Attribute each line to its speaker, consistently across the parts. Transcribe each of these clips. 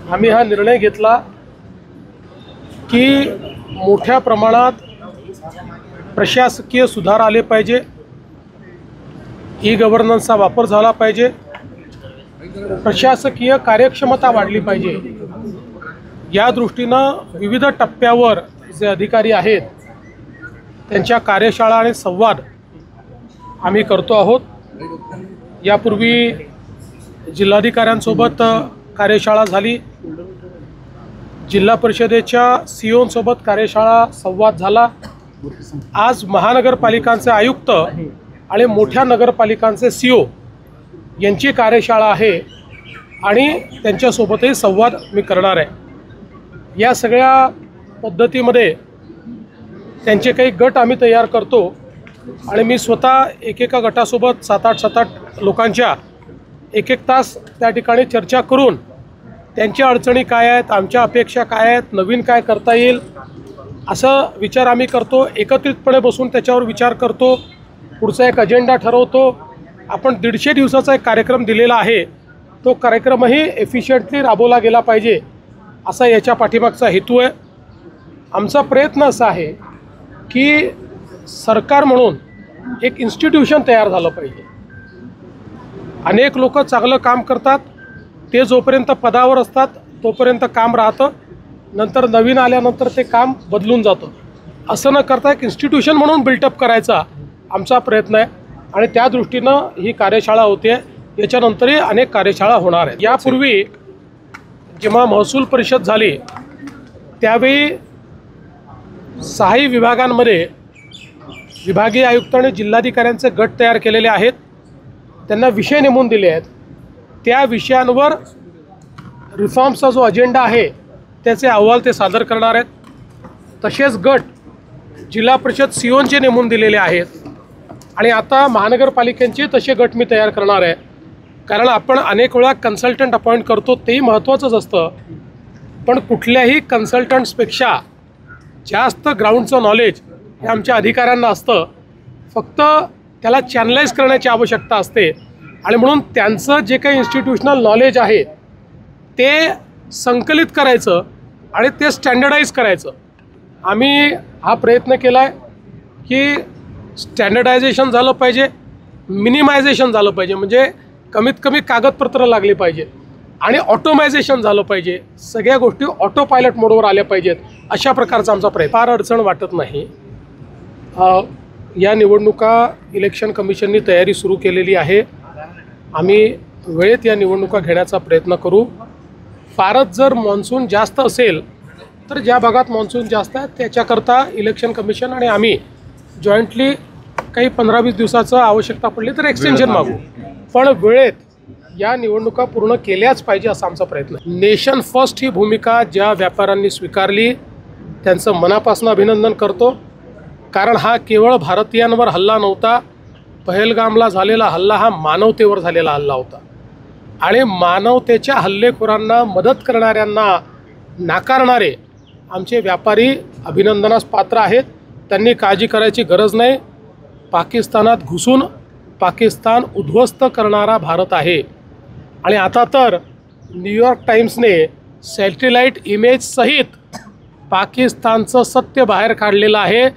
Speaker 1: आम्ही हा निर्णय घेतला की मोठ्या प्रमाणात प्रशासकीय सुधार आले पाहिजे, ई गव्हर्नन्सचा वापर झाला पाहिजे, प्रशासकीय कार्यक्षमता वाढली पाहिजे। या दृष्टीनं विविध टप्प्यावर जे अधिकारी आहेत त्यांच्या कार्यशाळा आणि संवाद आम्ही करतो आहोत। यापूर्वी जिल्हाधिकाऱ्यांसोबत कार्यशाळा झाली, जिल्हा परिषदेच्या सीओंसोबत कार्यशाळा संवाद झाला। आज महानगरपालिकांचे आयुक्त आणि मोठ्या नगरपालिकांचे सीओ यांची कार्यशाळा आहे आणि त्यांच्यासोबतही संवाद मी करणार आहे। या सगळ्या पद्धतीमध्ये त्यांचे काही गट आम्ही तयार करतो आणि मी स्वतः एकेका गटासोबत 7-8 लोकांच्या एक तास त्या ठिकाणी चर्चा करून त्यांच्या अडचणी काय आहेत, आमच्या अपेक्षा काय आहेत, नवीन काय करता येईल असं विचार आम्ही करतो। एकत्रितपणे बसून त्याच्यावर विचार करतो, पुढचा एक अजेंडा ठरवतो। आपण 150 दिवसाचा एक कार्यक्रम दिलेला आहे, तो कार्यक्रमही एफिशियंटली राबवला गेला पाहिजे असा याच्या पाठीमागचा हेतू आहे। आमचा प्रयत्न असा आहे की सरकार म्हणून एक इन्स्टिट्यूशन तयार झालं पाहिजे। अनेक लोक चांगलं काम करतात, ते जोपर्यंत पदावर असतात तोपर्यंत काम राहतं, नंतर नवीन आल्यानंतर ते काम बदलून जातं। असं न करता एक इन्स्टिट्यूशन म्हणून बिल्टअप करायचा आमचा प्रयत्न आहे आणि त्या दृष्टीनं ही कार्यशाळा होते। याच्यानंतरही अनेक कार्यशाळा होणार आहेत। यापूर्वी जेव्हा महसूल परिषद झाली त्यावेळी 6 विभागांमध्ये विभागीय आयुक्त आणि जिल्हाधिकाऱ्यांचे गट तयार केलेले आहेत, त्यांना विषय नेमून दिले आहेत। त्या विषयांवर रिफॉर्म्सचा जो अजेंडा आहे त्याचे अहवाल ते सादर करणार आहेत। तसेच गट जिल्हा परिषद सीओंचे नेमून दिलेले आहेत आणि आता महानगरपालिकांचे तसे गट मी तयार करणार आहे। कारण आपण अनेक वेळा कन्सल्टंट अपॉइंट करतो, तेही महत्त्वाचंच असतं, पण कुठल्याही कन्सल्टंट्सपेक्षा जास्त ग्राउंडचं नॉलेज हे आमच्या अधिकाऱ्यांना असतं। फक्त त्याला चॅनलाइज करण्याची आवश्यकता असते आणि म्हणून त्यांचं जे काही इन्स्टिट्यूशनल नॉलेज आहे ते संकलित करायचं आणि ते स्टँडर्डाइज करायचं। आम्ही हा प्रयत्न केला आहे की स्टँडर्डायझेशन झालं पाहिजे, मिनिमायझेशन झालं पाहिजे, म्हणजे कमीत कमी कागदपत्र लागले पाहिजे आणि ऑटोमायझेशन झालं पाहिजे, सगळ्या गोष्टी ऑटो पायलट मोडवर आल्या पाहिजेत, अशा प्रकारचा आमचा प्रयत्न। फार अडचण वाटत नाही। या निवडणुका इलेक्शन कमिशननी तयारी सुरू केलेली आहे, आम्ही वेळेत या निवडणुका घेण्याचा प्रयत्न करू। फारच जर मान्सून जास्त असेल तर ज्या भागात मान्सून जास्त आहे त्याच्याकरता इलेक्शन कमिशन आणि आम्ही जॉईंटली काही 15-20 दिवसाचं आवश्यकता पडली तर एक्सटेन्शन मागू, पण वेळेत या निवडणुका पूर्ण केल्याच पाहिजे असा आमचा प्रयत्न आहे। नेशन फर्स्ट ही भूमिका ज्या व्यापाऱ्यांनी स्वीकारली त्यांचं मनापासून अभिनंदन करतो, कारण हा केवळ भारतीयांवर हल्ला नव्हता, पहलगामला झालेला हल्ला हा मानवतेवर झालेला हल्ला होता आणि मानवतेच्या हल्लेखोरांना मदत करणाऱ्यांना नाकारणारे आमचे व्यापारी अभिनंदनास पात्र आहेत। त्यांनी काळजी करायची गरज नाही। पाकिस्तानात घुसून पाकिस्तान उद्ध्वस्त करणारा भारत आहे आणि आता तर न्यूयॉर्क टाइम्सने सॅटेलाईट इमेज सहित पाकिस्तानचं सत्य बाहेर काढलेलं आहे।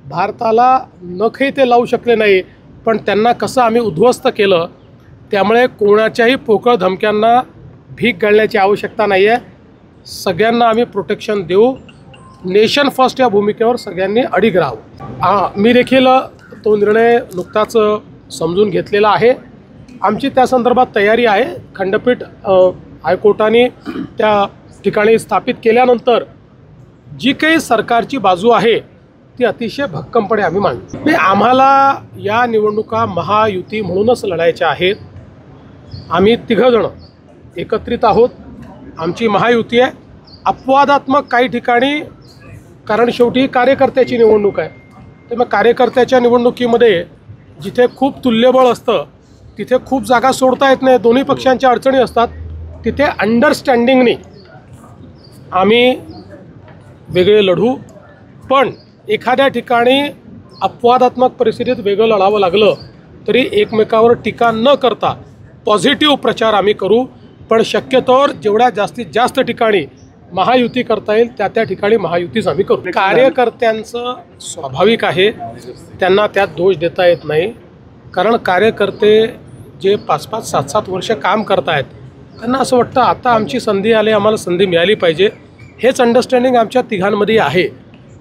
Speaker 1: भारताला नखही ते लावू शकले नाही, पण त्यांना कसं आम्ही उद्ध्वस्त केलं। त्यामुळे कोणाच्याही पोकळ धमक्यांना भीक घालण्याची आवश्यकता नाही आहे। सगळ्यांना आम्ही प्रोटेक्शन देऊ। नेशन फर्स्ट या भूमिकेवर सगळ्यांनी अडिग राहावं। मी देखील तो निर्णय नुकताच समजून घेतलेला आहे। आमची त्या संदर्भात तयारी आहे। खंडपीठ हायकोर्टाने त्या ठिकाणी स्थापित केल्यानंतर जी काही सरकारची बाजू आहे ती अतिशय भक्कमपणे आम्ही मांडू। आम्हाला या निवडणुका महायुती म्हणूनच लढायच्या आहेत। आम्ही 3 जण एकत्रित आहोत, आमची महायुती आहे। अपवादात्मक काही ठिकाणी, कारण शेवटी कार्यकर्त्याची निवडणूक आहे, तर मग कार्यकर्त्याच्या निवडणुकीमध्ये जिथे खूप तुल्यबळ असतं तिथे खूप जागा सोडता येत नाही, दोन्ही पक्षांच्या अडचणी असतात, तिथे अंडरस्टँडिंगने आम्ही वेगळे लढू। पण एखाद्या ठिकाणी अपवादात्मक परिस्थितीत वेगळं लढावं लागलं तरी एकमेकावर टीका न करता पॉझिटिव्ह प्रचार आम्ही करू। पण शक्यतोवर जेवढ्या जास्तीत जास्त ठिकाणी महायुती करता येईल त्या ठिकाणी महायुतीच आम्ही करू. कार्यकर्त्यांचं स्वाभाविक आहे, त्यांना त्यात दोष देता येत नाही. कारण कार्यकर्ते जे 5-5, 7-7 वर्ष काम करत आहेत त्यांना असं वाटतं आता आमची संधी आली, आम्हाला संधी मिळाली पाहिजे. हेच अंडरस्टँडिंग आमच्या तिघांमध्ये आहे.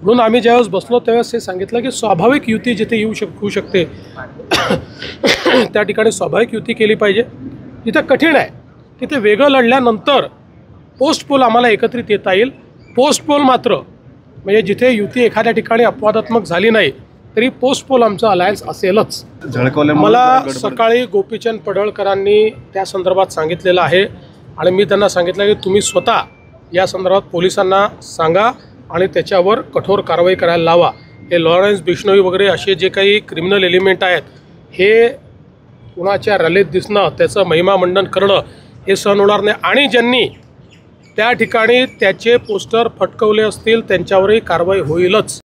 Speaker 1: म्हणून आम्ही ज्यावेळेस बसलो त्यावेळेस हे सांगितलं की स्वाभाविक युती जिथे होऊ शकते त्या ठिकाणी स्वाभाविक युती केली पाहिजे. जिथे कठीण आहे तिथे वेगळं लढल्यानंतर पोस्ट पोल आम्हाला एकत्रित येता येईल. पोस्ट पोल मात्र म्हणजे जिथे युती एखाद्या ठिकाणी अपवादात्मक झाली नाही तरी पोस्ट पोल आमचं अलायन्स असेलच. मला सकाळी गोपीचंद पडळकरांनी त्या संदर्भात सांगितलेलं आहे आणि मी त्यांना सांगितलं की तुम्ही स्वतः या संदर्भात पोलिसांना सांगा आणि त्याच्यावर कठोर कारवाई करायला लावा. हे लॉरेन्स बिश्नोई वगैरे असे जे काही क्रिमिनल एलिमेंट आहेत हे कुणाच्या रॅलीत दिसणं, त्याचं महिमामंडन करणं हे सहन होणार नाही. आणि ज्यांनी त्या ठिकाणी त्याचे पोस्टर फटकवले असतील त्यांच्यावरही कारवाई होईलच.